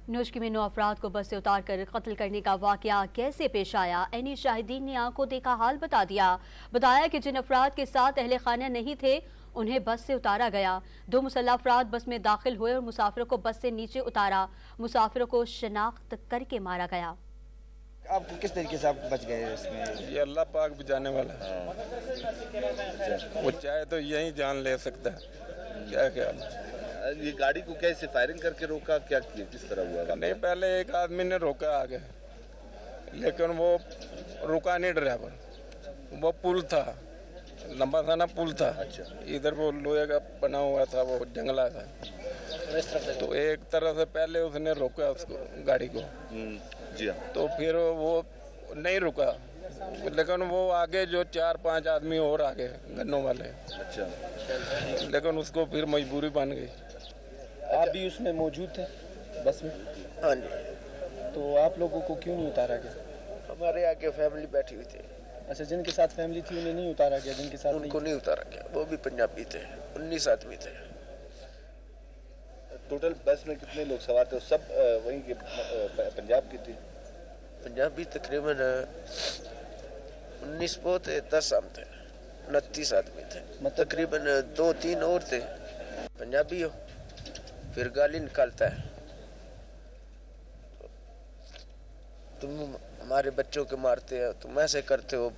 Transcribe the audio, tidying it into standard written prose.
नोशकी में 9 अफराद को बस से उतार कर कत्ल करने का वाकया कैसे पेश आया? एनी शाहिदीन ने आंखों देखा हाल बता दिया। बताया कि जिन अफराद के साथ अहले खाना नहीं थे उन्हें बस से उतारा गया। 2 मुसल्लह अफराद बस में दाखिल हुए और मुसाफिरों को बस से नीचे उतारा। मुसाफिरों को शनाख्त करके मारा गया। आपको किस तरीके से आप बच गए इसमें? ये अल्लाह पाक बचाने वाला है। वो चाहे तो यही जान ले सकता है। क्या ख्याल? ये गाड़ी को कैसे फायरिंग करके रोका, क्या किया, किस तरह हुआ? नहीं, पहले एक आदमी ने रोका आगे, लेकिन वो रुका नहीं ड्राइवर। वो पुल था, लंबा सा ना पुल था। अच्छा। इधर वो लोहे का बना हुआ था, वो जंगला था। तो एक तरह से पहले उसने रोका उसको, गाड़ी को। जी हाँ। तो फिर वो नहीं रुका, लेकिन वो आगे जो 4-5 आदमी और आगे गन्नों वाले। अच्छा। लेकिन उसको फिर मजबूरी बन गई। आप भी उसमें मौजूद थे बस में? हाँ जी। तो आप लोगों को क्यों नहीं उतारा गया? हमारे आगे फैमिली बैठी हुई थी। अच्छा, जिनके साथ फैमिली थी उन्हें नहीं उतारा गया? जिनके साथ उनको नहीं उतारा गया, वो भी पंजाबी थे। 19 आदमी थे। टोटल बस में कितने लोग सवार थे? सब वहीं के पंजाब की थी? पंजाबी तकरीबन 19 वो थे, 10 हम थे, 29 आदमी थे। तकरीबन 2-3 और थे पंजाबी हो। फिर गाली निकालता है, तुम हमारे बच्चों के मारते हो, तुम ऐसे करते हो,